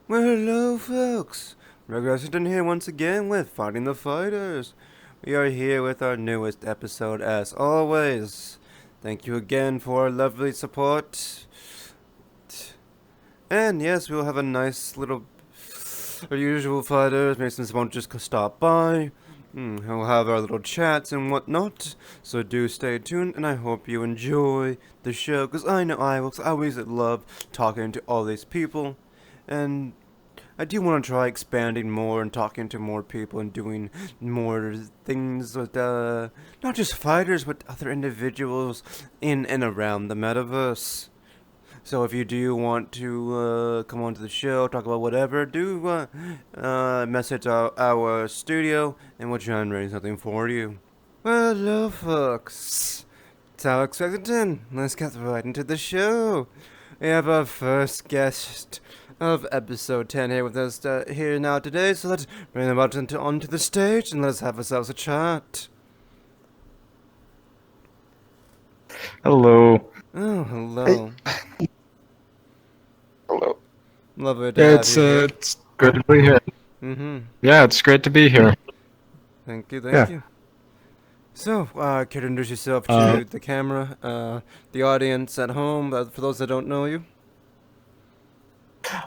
Well, hello, folks. Regressington here once again with Fighting the Fighters. We are here with our newest episode, as always. Thank you again for our lovely support. And yes, we'll have a nice little. Our usual fighters, Masons won't just stop by. We'll have our little chats and whatnot. So do stay tuned, and I hope you enjoy the show, because I know I will always love talking to all these people. And I do want to try expanding more and talking to more people and doing more things with, not just fighters, but other individuals in and around the metaverse. So if you do want to come onto the show, talk about whatever, do message our studio and we'll try and arrange something for you. Well, hello, folks. It's Alex Rexington. Let's get right into the show. We have our first guest of episode 10 here with us here now today, so let's bring them out onto the stage and let's have ourselves a chat. Hello. Oh, hello. Hello. Lovely to Yeah, have you here. it's good to be here. Mm-hmm. Yeah, it's great to be here. Thank you, Yeah. thank you. So, can you introduce yourself Uh, to the camera, the audience at home, for those that don't know you?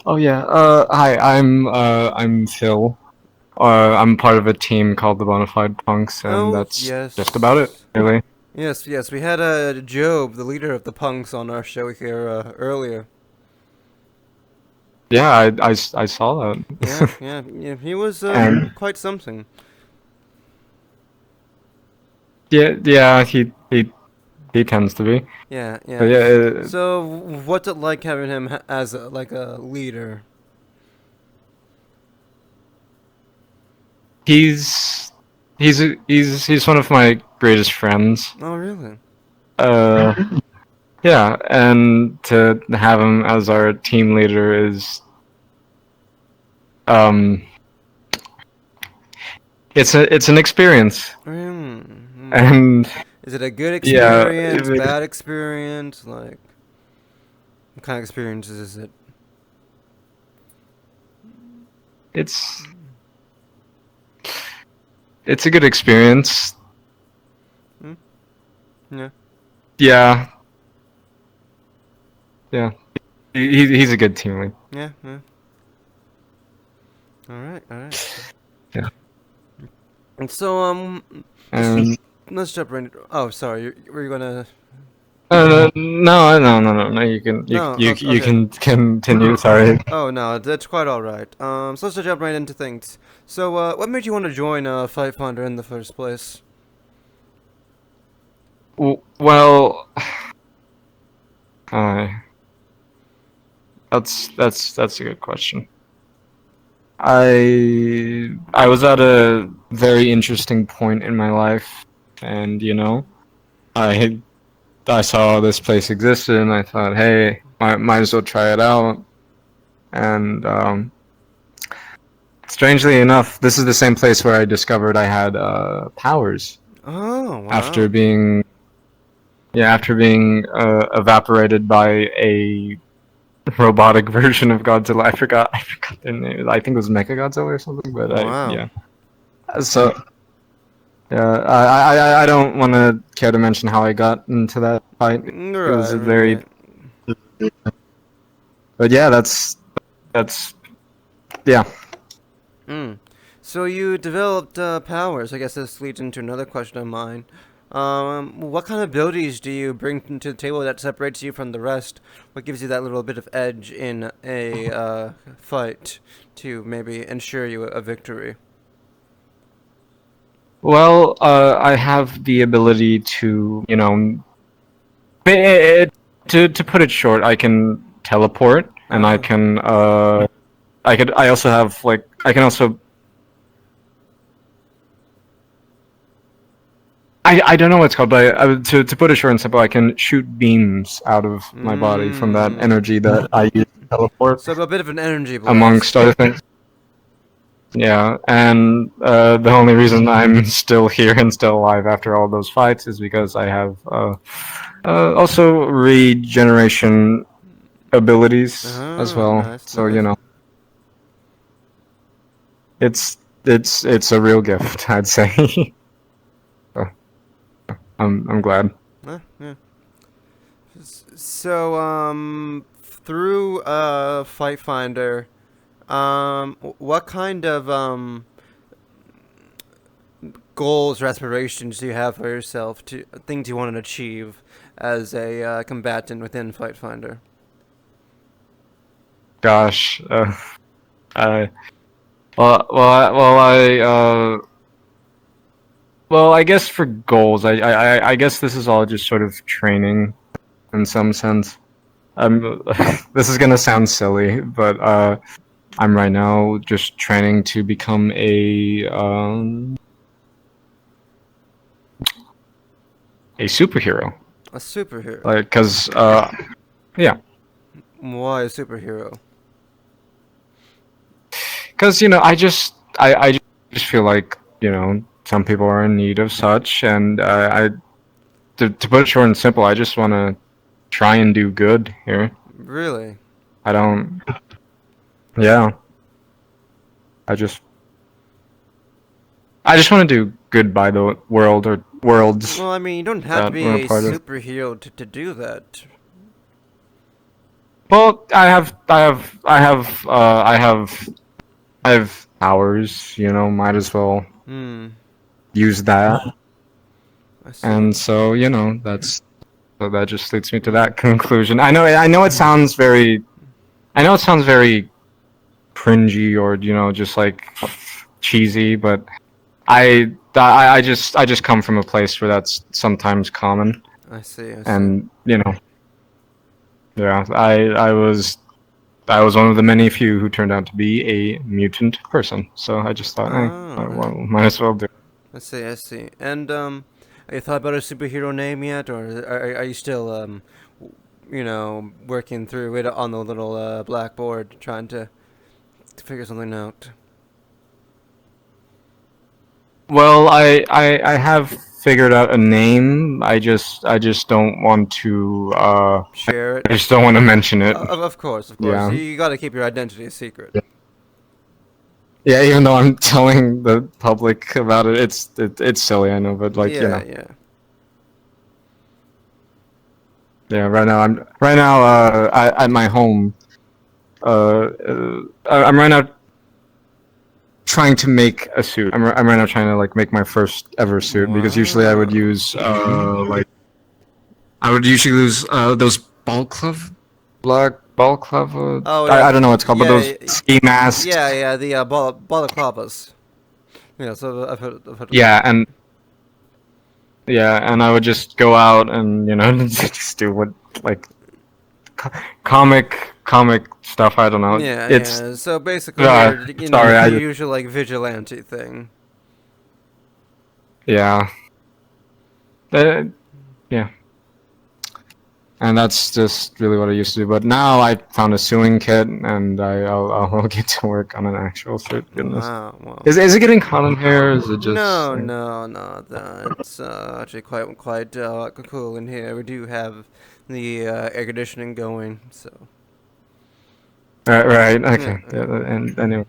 oh yeah. Hi. I'm Phil. I'm part of a team called the Bonafide Punks, and Oh, that's just about it, yes. really. Yes, we had Job, the leader of the punks, on our show here earlier. Yeah, I saw Yeah, that. yeah, he was And quite something. yeah, he tends to be. Yeah, But yeah. yeah, So, what's it like having him as like a leader? he's he's one of my greatest friends. Oh, really? Uh, yeah, and to have him as our team leader is um it's an experience. And Is it a good yeah, experience, bad experience? Like, what kind of experience is it? it's it's a good experience. Hmm? Yeah. Yeah, yeah. He's a good team lead. Yeah, yeah. Alright, alright. Yeah. And so, And let's jump right into. Oh, sorry, were you gonna. no. No, You okay. can continue. Sorry. Oh, no, that's quite alright. So let's just jump right into things. So, what made you want to join Fight Finder in the first place? Well, that's a good question. I was at a very interesting point in my life, and I I saw this place existed, and I thought, hey, might as well try it out. And strangely enough, this is the same place where I discovered I had powers Oh, after wow. being evaporated by a robotic version of Godzilla. I forgot their name. I think it was Mecha Godzilla or something. But Wow. yeah. So yeah, I don't want to care to mention how I got into that fight. It was Right, a very, right. but yeah, that's yeah. Mm. So you developed powers. I guess this leads into another question of mine. What kind of abilities do you bring to the table that separates you from the rest? What gives you that little bit of edge in a fight to maybe ensure you a victory? Well, I have the ability to, to put it short, I can teleport, and I Oh. can I also have I can also I don't know what it's called, but to put it short and simple, I can shoot beams out of my body from that Mm. energy that I use to teleport, So a bit of an energy amongst blast. other things. Yeah, and the only reason I'm still here and still alive after all those fights is because I have also regeneration abilities as Oh, well. nice, So nice. it's a real gift, I'd say. So, I'm glad. Yeah. So, through Fight Finder, what kind of goals or aspirations do you have for yourself? To things you want to achieve as a combatant within Fight Finder? Gosh, I well, I guess for goals, I guess this is all just sort of training in some sense. I'm this is gonna sound silly, but I'm right now just training to become a superhero. A superhero. Like, cause yeah, Why a superhero? cause I just feel like some people are in need of such, and to put it short and simple, I just want to try and do good here. Really? I don't. Yeah. I just want to do good by the world or worlds Well, I mean, you don't have to that be we're a a part of. superhero to do that. Well, I have powers. Might as well Hmm. use that. I see. And so so that just leads me to that conclusion. I know it sounds very cringy or just like cheesy, but I just come from a place where that's sometimes common, I see. I see. and yeah, I was one of the many few who turned out to be a mutant person. So I just thought, Oh, well, might as well do. I see. I see. And have you thought about a superhero name yet, or are you still working through it on the little blackboard, trying to figure something out? Well, I have figured out a name. I just don't want to. Share I it. just don't want to mention it. Of course, of course. Yeah. You got to keep your identity a secret. Yeah, even though I'm telling the public about it, it's silly, I know, but Yeah, yeah. yeah. Right now at my home. I'm right now trying to make a suit. I'm right now trying to make my first ever suit because usually I would Wow. use I would usually use those black balaclava. Oh I yeah, don't know what it's called, but those yeah, ski masks. yeah. The balaclavas. Yeah, so I've heard of them. Yeah, and I would just go out and just do what like comic stuff. I don't know. Yeah, It's yeah. So basically, you're sorry. your usual like vigilante thing. Yeah. Uh, yeah. And that's just really what I used to do. But now I found a sewing kit, and I'll get to work on an actual suit. Goodness, Wow, wow. is it getting hot in here? Or is it just No, no, no. That's actually quite cool in here. We do have the air conditioning going, so. right? Yeah, Okay. yeah. Yeah, and anyway,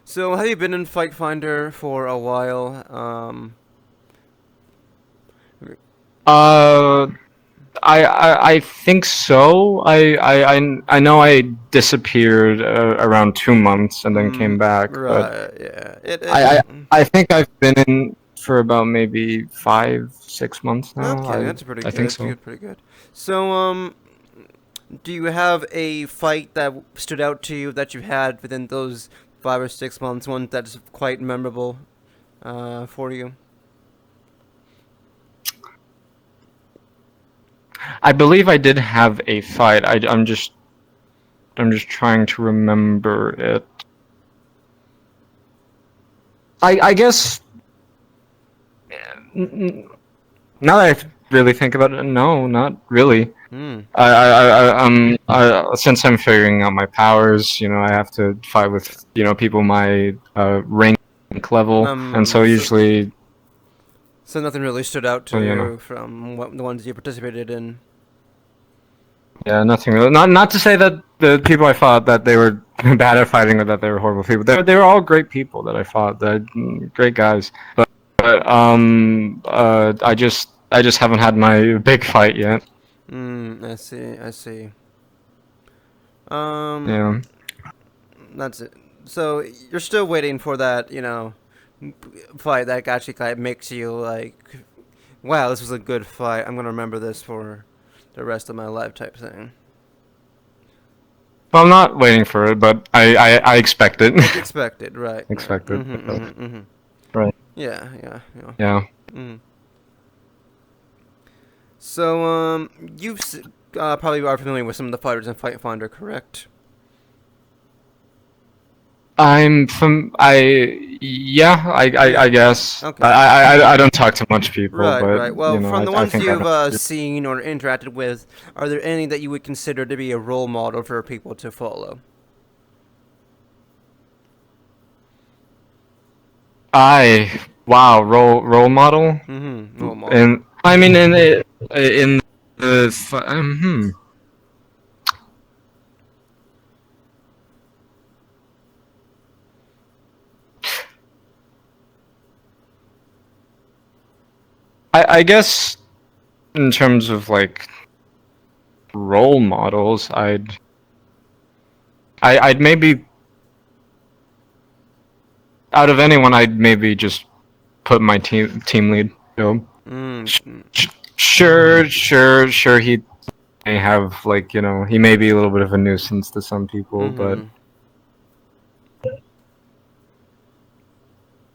So have you been in Fight Finder for a while? uh, I think so. I know I disappeared around 2 months and then came back, but Right. Yeah. I I I think I've been in for about maybe 5 6 months now. Okay, that's pretty I good. think That's so. good. Pretty good. So do you have a fight that stood out to you that you had within those 5 or 6 months? One that's quite memorable, for you? I believe I did have a fight. I'm just trying to remember it. I guess now that I really think about it, no, not really. Hmm. Since I'm figuring out my powers, I have to fight with people my rank level, and so So usually, nothing really stood out to well, you from the ones you participated in. yeah, nothing really. Not to say that the people I fought that they were bad at fighting or that they were horrible people. They were all great people that I fought. Great guys. But I just haven't had my big fight yet. I see. I see. Um, Yeah. that's it. So you're still waiting for that, fight that actually kind of makes you like, wow, this was a good fight. I'm gonna remember this for the rest of my life, type thing. Well, I'm not waiting for it, but I expect it. Expected, right? Right. Expect it. Right. Yeah, yeah, yeah. Yeah. Mm. So, probably are familiar with some of the fighters in Fight Finder, correct? I'm from I yeah I guess Okay. I don't talk to much people, Right, but right. Well, from the I ones think I you've know. seen or interacted with, are there any that you would consider to be a role model for people to follow? I wow role model, Role model. and I mean in the I guess in terms of like role models, I'd maybe out of anyone I'd maybe just put my team lead. Mm. Sure he may have like he may be a little bit of a nuisance to some people, but Mm-hmm.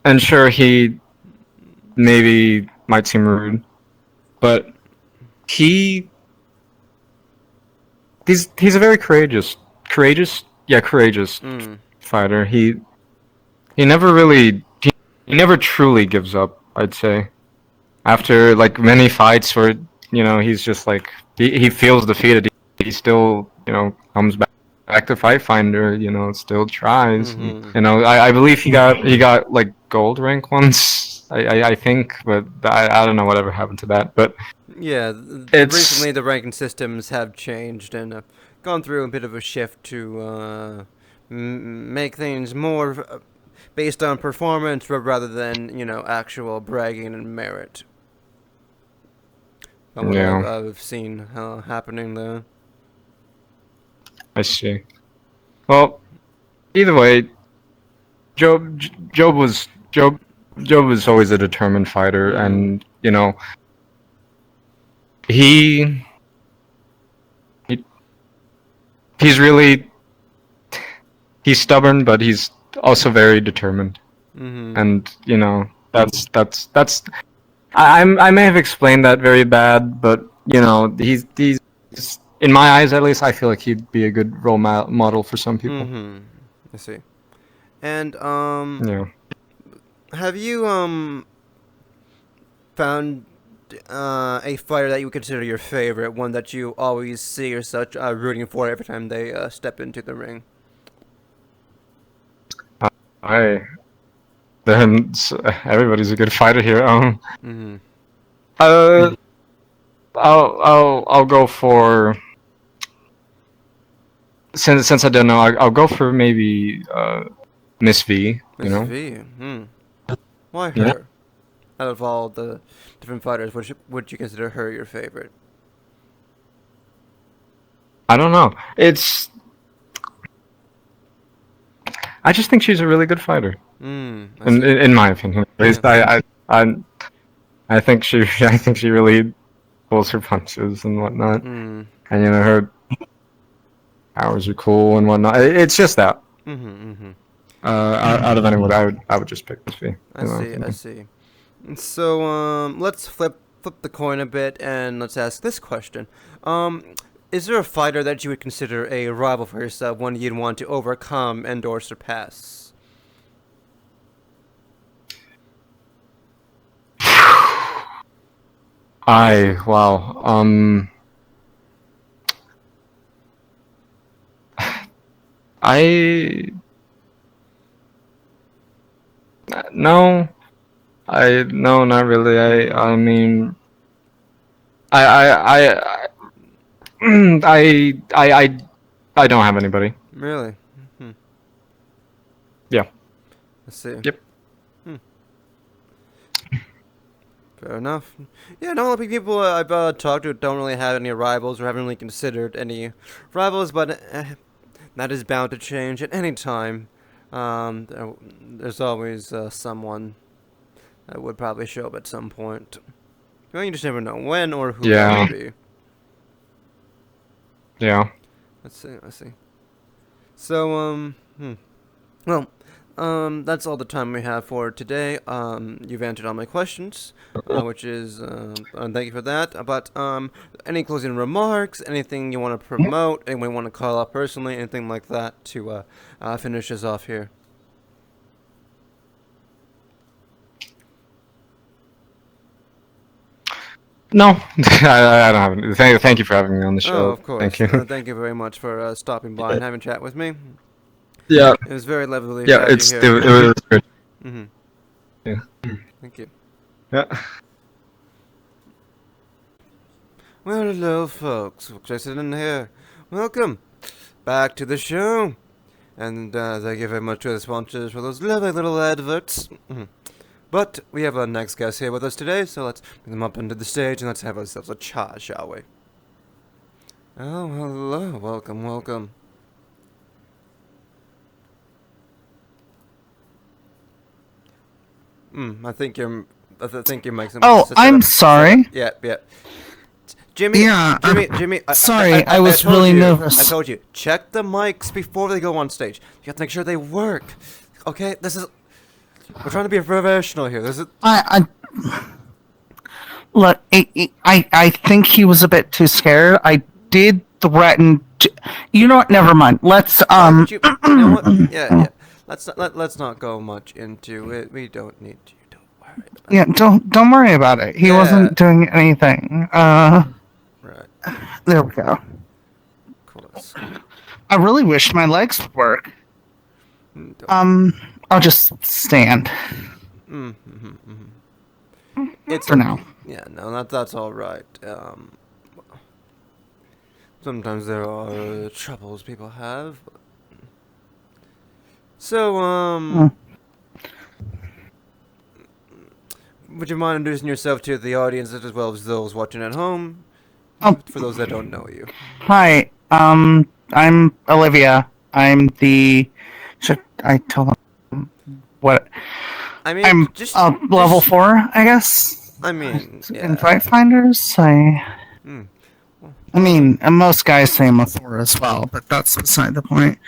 and sure he maybe might seem rude, but he he's a very courageous Mm. fighter. He never really he never truly gives up, I'd say. After like many fights where he's just like he feels defeated, he still comes back to Fight Finder, still tries. Mm-hmm. I believe he got like gold rank once, I think, but I don't know whatever happened to that. But Yeah, it's recently the ranking systems have changed and gone through a bit of a shift to make things more based on performance rather than, actual bragging and merit. From what yeah, I've seen happening there. I see. Well, either way, Job Job was always a determined fighter, Mm. and he, he he's really he's stubborn, but he's also very determined. Mm-hmm. And that's I may have explained that very bad, but he's in my eyes at least I feel like he'd be a good role model for some people. Mm-hmm. I see. And Yeah. have you found a fighter that you would consider your favorite, one that you always see yourself rooting for every time they step into the ring? I then everybody's a good fighter here. Mm-hmm. Uh, I'll go for since I don't know I'll go for maybe Miss V. Miss V. Hmm. Why Yeah. her? Out of all the different fighters, would you consider her your favorite? I don't know. I just think she's a really good fighter. I see. In my opinion, at least Yeah. I think she I think she really pulls her punches and whatnot, Mm. and her powers are cool and whatnot. It's just that. Mm-hmm. Mm-hmm. Out of anyone, I would just pick Miss V. I In my see. I opinion. see. So let's flip the coin a bit and let's ask this question. Is there a fighter that you would consider a rival for yourself, one you'd want to overcome and/or surpass? Wow. I no. No, not really. I mean, I I I I I I don't have anybody. Really? Yeah. I see. Yep. Fair enough. Yeah, no, the people I've talked to don't really have any rivals or haven't really considered any rivals, but that is bound to change at any time. There's always someone that would probably show up at some point. Well, you just never know when or who that Yeah. would be. Yeah. Let's see. So, well, that's all the time we have for today. You've answered all my questions, which is, thank you for that. But, any closing remarks, anything you want to promote, anyone want to call out personally, anything like that to, finish us off here? No, I don't have any. Thank you for having me on the Oh, show. of course. Thank you. Thank you very much for, stopping by and having a chat with me. Yeah. It was very lovely to Yeah. have It you here. was good. Mm-hmm. Yeah. Thank you. Yeah. Well, hello, folks. Just in here. Welcome back to the show. And thank you very much to the sponsors for those lovely little adverts. But we have our next guest here with us today, so let's bring them up into the stage and let's have ourselves a chat, shall we? Oh, hello. Welcome. I think your mic's. Oh, I'm sorry. Yeah. Jimmy. Yeah, Jimmy. sorry, I was told really you, nervous. I told you, check the mics before they go on stage. You have to make sure they work. Okay, we're trying to be professional here. Look, I think he was a bit too scared. I did threaten. You know what? Never mind. Let's You know what? Yeah. Let's not go much into it. We don't need to. Don't worry. Yeah, don't worry about it. He wasn't doing anything. Right. There we go. Of course. I really wish my legs would work. I'll just stand. It's for now. Yeah, no, that's all right. Sometimes there are troubles people have. So, would you mind introducing yourself to the audience as well as those watching at home? Oh. For those that don't know you. Hi. I'm Olivia. I'm the. Should I tell them what? I mean, I'm level 4, I guess. I mean, yeah. In Fight Finders, I mean, and most guys say I'm a 4 as well, but that's beside the point.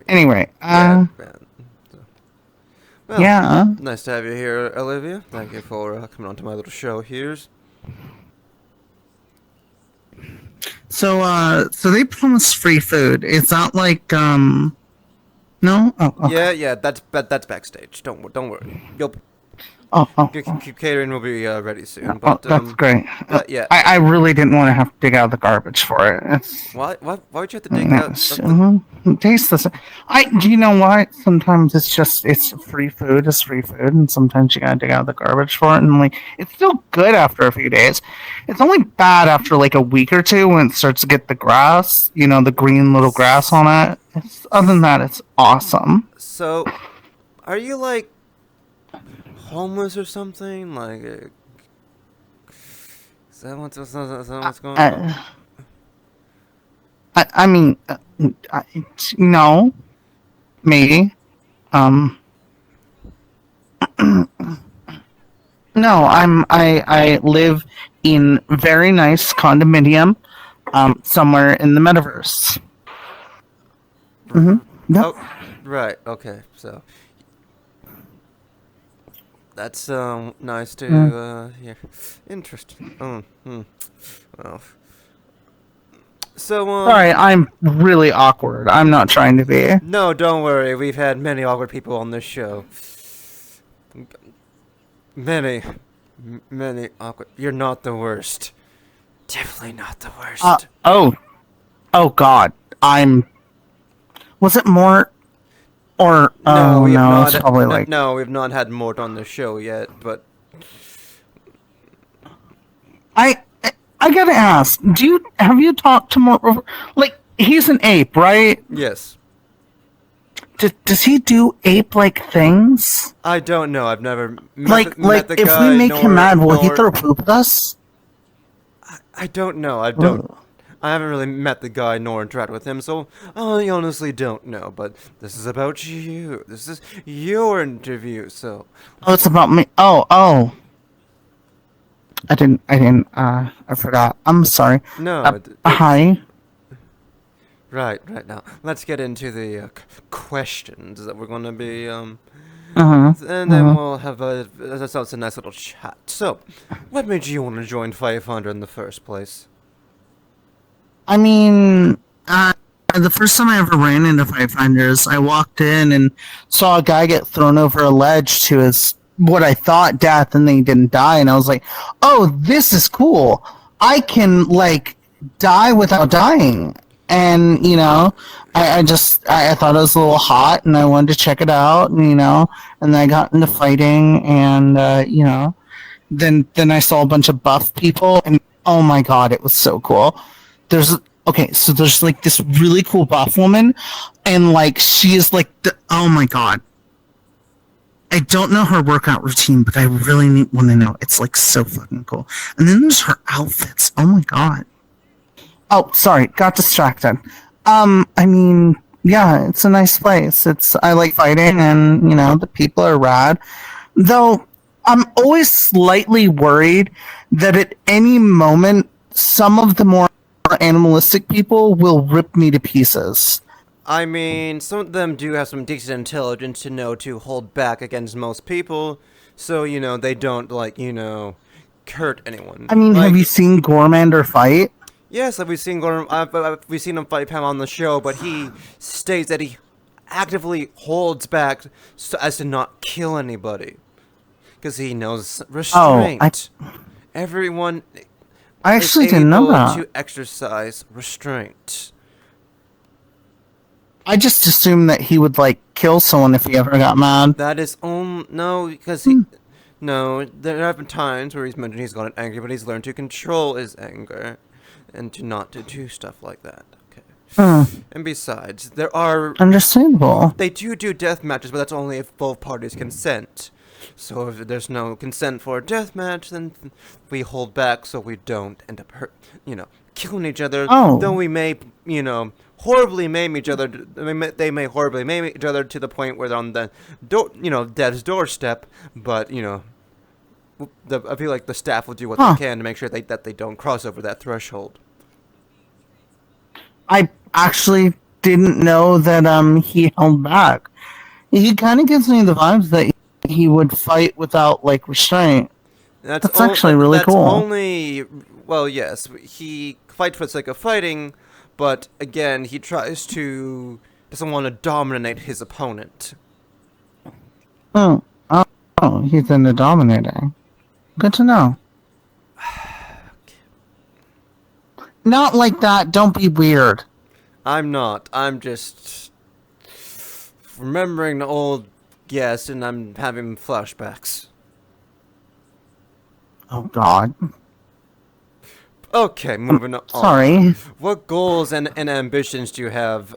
Anyway, Well, yeah. Nice to have you here, Olivia. Thank you for coming on to my little show here. So they promise free food. Is that like, no? Oh, okay. Yeah, that's backstage. Don't worry. Oh. Catering will be ready soon. Oh, But that's great. yeah. I really didn't want to have to dig out the garbage for it. Why would you have to dig out? Taste this. You know what? Sometimes it's free food. It's free food, and sometimes you gotta dig out the garbage for it. And like, it's still good after a few days. It's only bad after like a week or two when it starts to get the grass. You know, the green little grass on it. Other than that, it's awesome. So, are you like homeless or something? Like, is that what's going on? I mean, no, maybe. No, I live in very nice condominium, somewhere in the metaverse. Yep. Oh, right. Okay. So that's nice to hear. Interesting. Well. So Sorry, I'm really awkward. I'm not trying to be. No, don't worry. We've had many awkward people on this show. Many awkward. You're not the worst. Definitely not the worst. Oh God, Was it Mort? Or no, it's probably like. No, we've not had Mort on the show yet, but I I gotta ask, have you talked to more, like, he's an ape, right? Yes. Does he do ape-like things? I don't know. I've never met Like, the if guy, we make him mad, will he nor throw poop at us? I don't know. Ugh. I haven't really met the guy nor interacted with him, so I honestly don't know. But this is about you. This is your interview, so. Oh, it's about me. Oh. I forgot. I'm sorry. No, Hi. right now. Let's get into the questions that we're gonna be Uh-huh. and then we'll have ourselves a nice little chat. So, what made you want to join 500 in the first place? I mean, the first time I ever ran into Five Finders, I walked in and saw a guy get thrown over a ledge to his, what I thought, death, and then he didn't die, and I was like, oh, this is cool. I can, like, die without dying. And, you know, I thought it was a little hot, and I wanted to check it out, and, you know, and then I got into fighting, and, you know, then I saw a bunch of buff people, and oh my god, it was so cool. There's like this really cool buff woman, and like she is like oh my god. I don't know her workout routine, but I really want to know. It's like so fucking cool. And then there's her outfits. Oh my god. Oh, sorry, got distracted. I mean, yeah, it's a nice place. I like fighting, and you know the people are rad. Though I'm always slightly worried that at any moment some of the more animalistic people will rip me to pieces. I mean, some of them do have some decent intelligence to know to hold back against most people, so, you know, they don't, like, you know, hurt anyone. I mean, like, have you seen Gormander fight? Yes, we've seen we've seen him fight Pam on the show, but he states that he actively holds back so as to not kill anybody. Because he knows restraint. Everyone I actually didn't know that. to exercise restraint. I just assumed that he would, like, kill someone if he ever got mad. That is no, because he no. There have been times where he's mentioned he's gotten angry, but he's learned to control his anger and to not to do stuff like that. Okay. And besides, there are understandable. They do death matches, but that's only if both parties consent. So if there's no consent for a death match, then we hold back so we don't end up killing each other. Oh. Though we may, horribly maim each other. They may horribly maim each other to the point where they're on the death's doorstep. But I feel like the staff will do what they can to make sure that they don't cross over that threshold. I actually didn't know that he held back. He kind of gives me the vibes that he would fight without, like, restraint. That's actually really cool. Well, yes, he fights for the sake of fighting, but again, he doesn't want to dominate his opponent. Oh, he's into dominating. Good to know. Not like that. Don't be weird. I'm not. I'm just remembering the old guest, and I'm having flashbacks. Oh, God. Okay, moving on. Sorry. What goals and ambitions do you have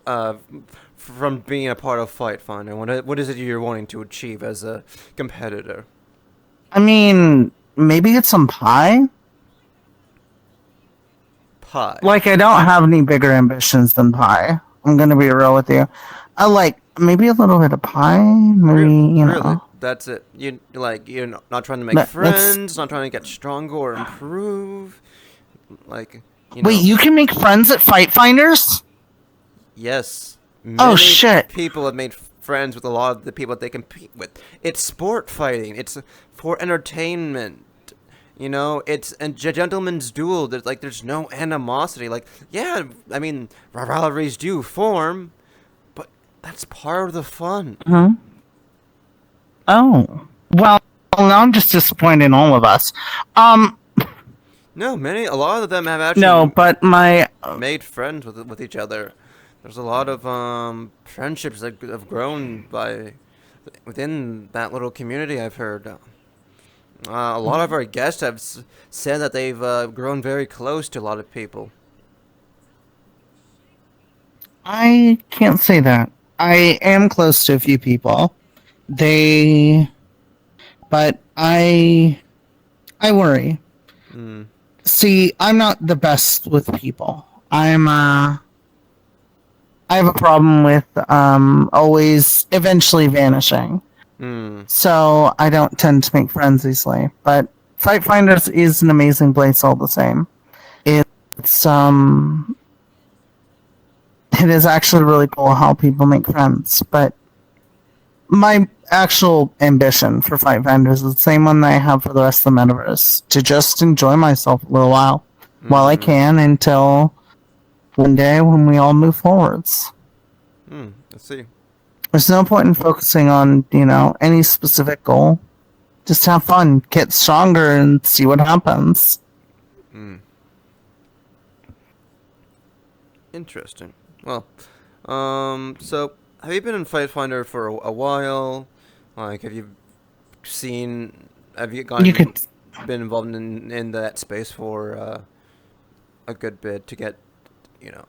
from being a part of Fight Finder? What is it you're wanting to achieve as a competitor? I mean, maybe get some pie? Pie. Like, I don't have any bigger ambitions than pie. I'm gonna be real with you. I like maybe a little bit of pie. Maybe, Really? That's it. You're not trying to make friends, not trying to get stronger or improve. Wait, you can make friends at Fight Finders? Yes. Oh shit! People have made friends with a lot of the people that they compete with. It's sport fighting. It's for entertainment. It's a gentleman's duel. There's no animosity. I mean, rivalries do form, but that's part of the fun. Huh? Oh. Well, now I'm just disappointed in all of us. No, a lot of them have actually made friends with each other. There's a lot of friendships that have grown within that little community, I've heard. A lot of our guests have said that they've grown very close to a lot of people. I can't say that. I am close to a few people. They, but I worry. Hmm. See, I'm not the best with people. I have a problem with always eventually vanishing. Hmm. So I don't tend to make friends easily. But Fight Finders is an amazing place all the same. It's it is actually really cool how people make friends. But my actual ambition for Fight Finders is the same one that I have for the rest of the metaverse. To just enjoy myself a little while I can until one day when we all move forwards. Let's see. There's no point in focusing on, any specific goal. Just have fun, get stronger, and see what happens. Interesting. Well, so have you been in Fight Finder for a while? Like, have you been involved in that space for a good bit to get, you know,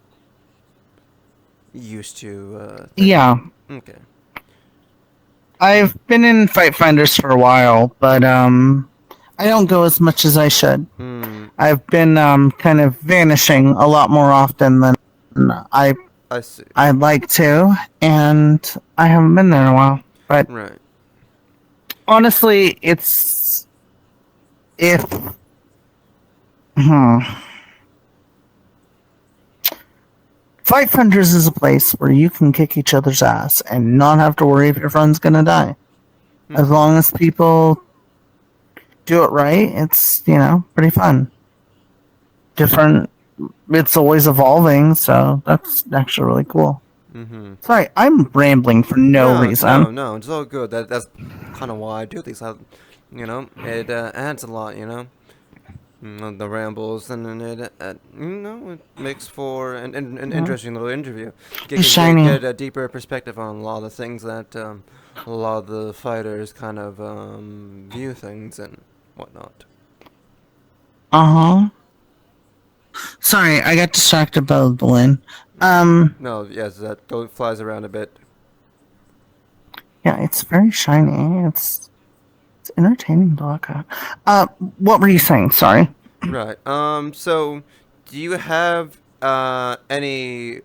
used to things? Yeah, Okay. I've been in Fight Finders for a while, but I don't go as much as I should. I've been kind of vanishing a lot more often than I see. I'd like to, and I haven't been there in a while. But Right. honestly, it's if Fight Finders is a place where you can kick each other's ass and not have to worry if your friend's gonna die. As long as people do it right, it's, pretty fun. Different, it's always evolving, so that's actually really cool. Sorry, I'm rambling for no reason. No, it's all good. That's kind of why I do these. It adds a lot, the rambles, and then it makes for an interesting little interview. It's shiny. Get a deeper perspective on a lot of things that a lot of the fighters kind of view things and whatnot. Sorry, I got distracted by the balloon. No, yes, that flies around a bit. Yeah, it's very shiny. It's entertaining to look at. What were you saying? Sorry. Right. So, do you have any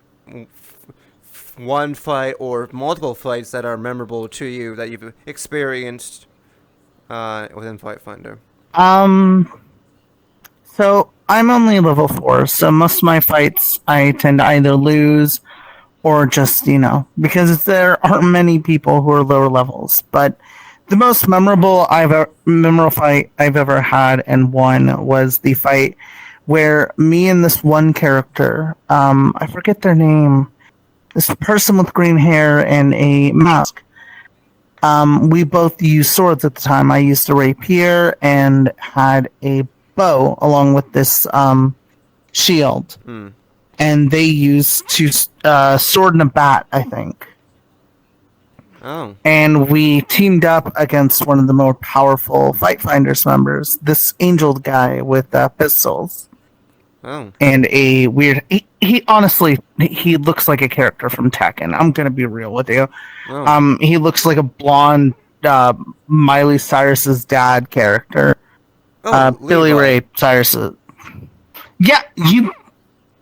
one fight or multiple fights that are memorable to you that you've experienced within Fight Finder? So I'm only level 4, so most of my fights I tend to either lose or just, because there aren't many people who are lower levels. But the most memorable fight I've ever had and won was the fight where me and this one character, I forget their name, this person with green hair and a mask. We both used swords at the time. I used a rapier and had a bow along with this shield. And they used sword and a bat, I think. Oh. And we teamed up against one of the more powerful Fight Finders members, this angel guy with pistols. Oh. And a weird... He honestly, he looks like a character from Tekken. I'm going to be real with you. Oh. He looks like a blonde Miley Cyrus's dad character. Billy Ray Cyrus. Yeah, you...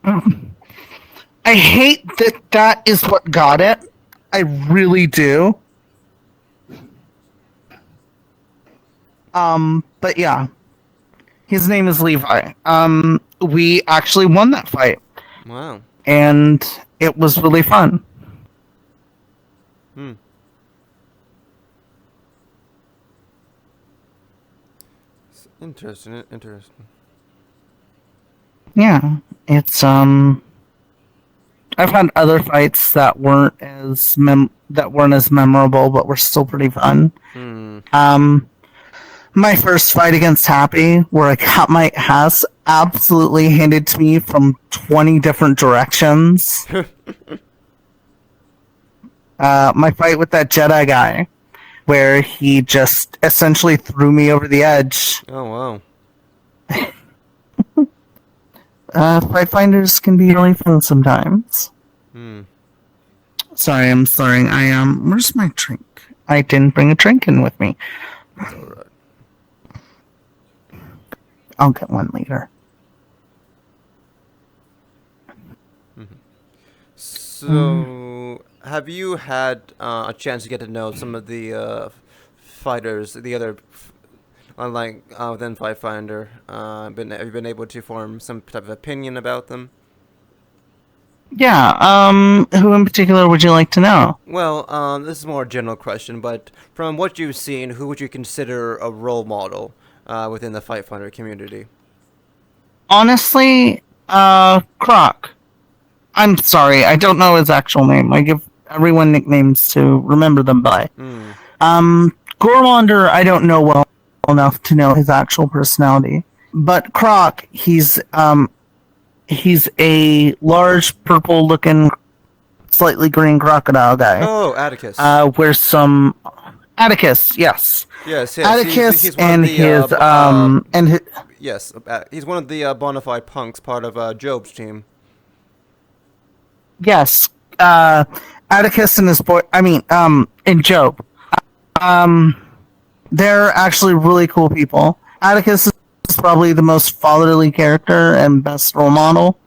I hate that is what got it. I really do. But yeah. His name is Levi. We actually won that fight. Wow. And it was really fun. Interesting. Yeah, it's I've had other fights that weren't as memorable, but were still pretty fun. My first fight against Happy, where I got my ass absolutely handed to me from 20 different directions. My fight with that Jedi guy, where he just essentially threw me over the edge. Oh, wow. Fight finders can be really fun sometimes. Hmm. Sorry, I'm slurring. Where's my drink? I didn't bring a drink in with me. It's alright. I'll get one later. So, have you had a chance to get to know some of the fighters, the other, unlike within Fight Finder? Have you been able to form some type of opinion about them? Yeah, who in particular would you like to know? Well, this is more a general question, but from what you've seen, who would you consider a role model within the Fight Finder community? Honestly, Croc. I'm sorry, I don't know his actual name. I give everyone nicknames to remember them by. Gorlander, I don't know well enough to know his actual personality. But Croc, he's a large purple-looking, slightly green crocodile guy. Oh, Atticus. Where's some Atticus? Yes. Yes. Atticus he's one and of the, his Yes, he's one of the bona fide punks, part of Job's team. yes, Atticus and his boy. And Job. They're actually really cool people. Atticus is probably the most fatherly character and best role model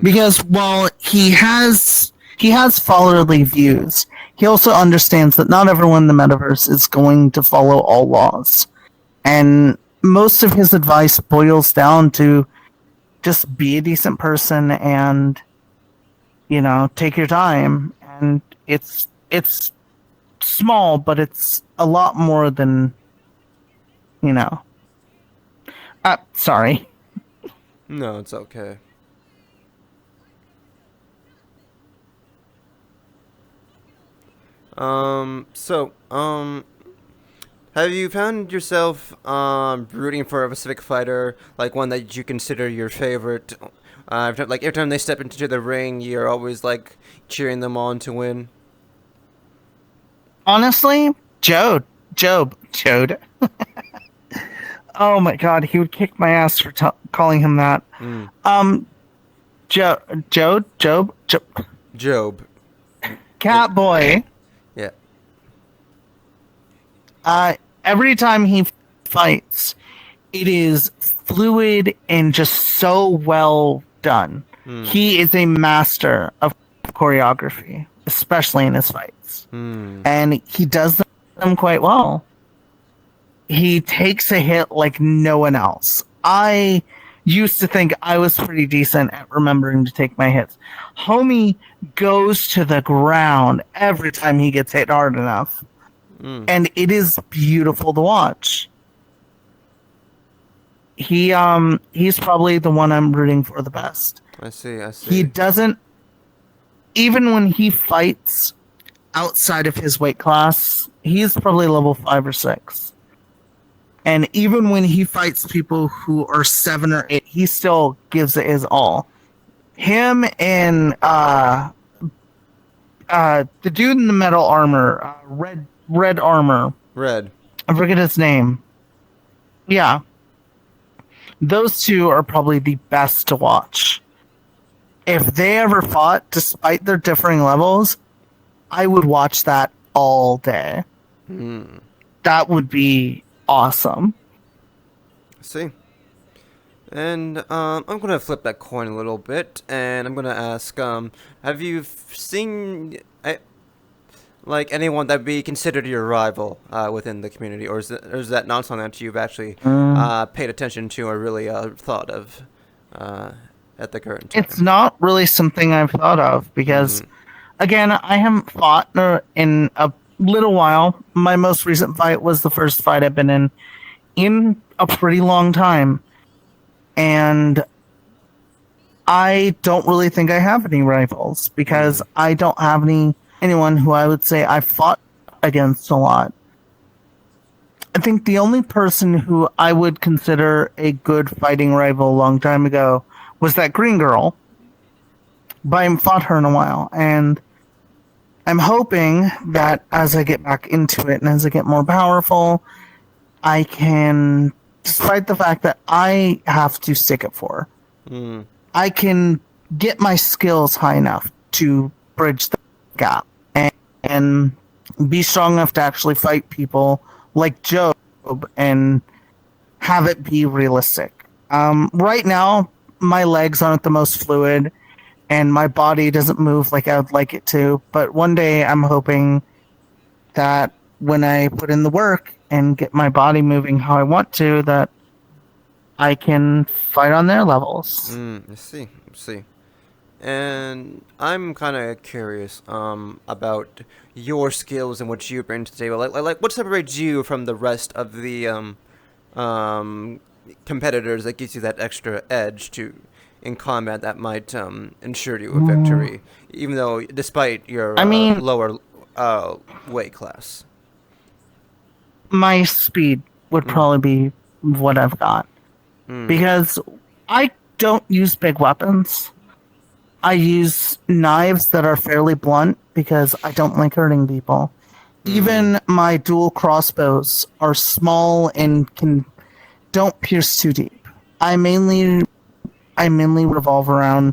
because while he has fatherly views, he also understands that not everyone in the metaverse is going to follow all laws, and most of his advice boils down to just be a decent person and take your time. And it's small, but it's a lot more than sorry. No, it's okay. Have you found yourself rooting for a specific fighter, like one that you consider your favorite? Every time they step into the ring, you're always like cheering them on to win. Honestly, Job. Oh my god, he would kick my ass for calling him that. Job. Catboy. Yeah. Every time he fights, it is fluid and just so well done. He is a master of choreography, especially in his fights. And he does them quite well. He takes a hit like no one else. I used to think I was pretty decent at remembering to take my hits. Homie goes to the ground every time he gets hit hard enough. And it is beautiful to watch. He's probably the one I'm rooting for the best. I see. He doesn't, even when he fights outside of his weight class, he's probably level 5 or 6. And even when he fights people who are 7 or 8, he still gives it his all. Him and the dude in the metal armor, red armor. Red. I forget his name. Yeah. Those two are probably the best to watch. If they ever fought, despite their differing levels, I would watch that all day. That would be awesome. See. And I'm gonna flip that coin a little bit, and I'm gonna ask, have you seen like anyone that would be considered your rival within the community, or is that not something that you've actually paid attention to or really thought of at the current time? It's not really something I've thought of because, again, I haven't fought in a little while. My most recent fight was the first fight I've been in a pretty long time. And I don't really think I have any rivals because I don't have anyone who I would say I fought against a lot. I think the only person who I would consider a good fighting rival a long time ago was that green girl. But I haven't fought her in a while. And I'm hoping that as I get back into it and as I get more powerful, I can, despite the fact that I have to stick it for, Hmm. I can get my skills high enough to bridge the gap and be strong enough to actually fight people like Job and have it be realistic. Right now, my legs aren't the most fluid and my body doesn't move like I would like it to. But one day I'm hoping that when I put in the work and get my body moving how I want to, that I can fight on their levels. I see. I see. And I'm kind of curious about your skills and what you bring to the table. Like what separates you from the rest of the um, competitors that gives you that extra edge to in combat that might ensure you a Mm, victory, even though despite your I mean, lower weight class. my speed would Mm. probably be what I've got Mm. because I don't use big weapons. I use knives that are fairly blunt because I don't like hurting people. Mm. Even my dual crossbows are small and can don't pierce too deep. I mainly I mainly revolve around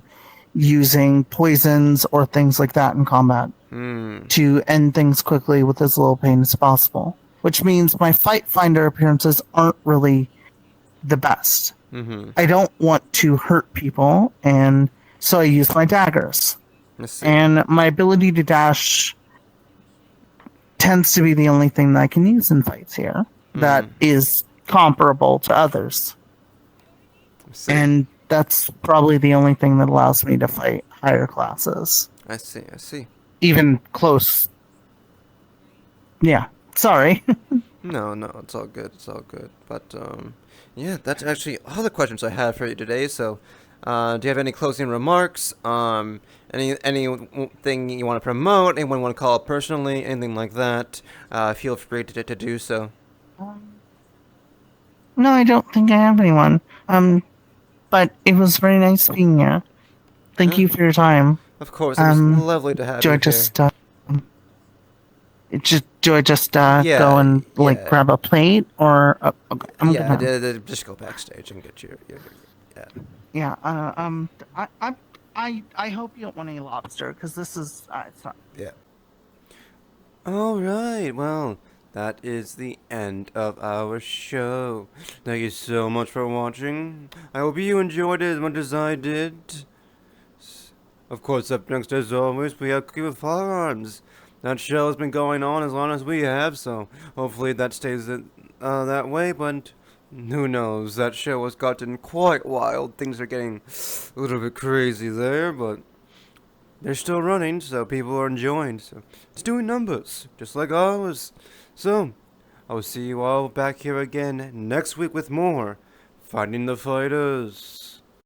using poisons or things like that in combat Mm. to end things quickly with as little pain as possible. Which means my fight finder appearances aren't really the best. Mm-hmm. I don't want to hurt people, and so I use my daggers. Let's see. And my ability to dash tends to be the only thing that I can use in fights here that Mm. is comparable to others. Let's see. And that's probably the only thing that allows me to fight higher classes. I see. I see. Even close. Yeah. Sorry. No, no, it's all good. It's all good. But yeah, that's actually all the questions I have for you today. So, do you have any closing remarks? Anything you want to promote? Anyone want to call personally? Anything like that? Feel free to do so. No, I don't think I have anyone. But it was very nice being here. Thank Uh, you for your time. of course, it was Um, lovely to have do I you here. just do I just go Yeah, and like yeah, grab a plate or okay, I'm yeah. gonna Just go backstage and get your yeah. yeah I I hope you don't want any lobster because this is it's not. Yeah. All right. Well, that is the end of our show. Thank you so much for watching. I hope you enjoyed it as much as I did. Of course, up next, as always, we have Cookie with Firearms. That show has been going on as long as we have, so hopefully that stays that way, but who knows? That show has gotten quite wild. Things are getting a little bit crazy there, but they're still running, so people are enjoying. So it's doing numbers, just like ours. So I will see you all back here again next week with more Finding the Fighters.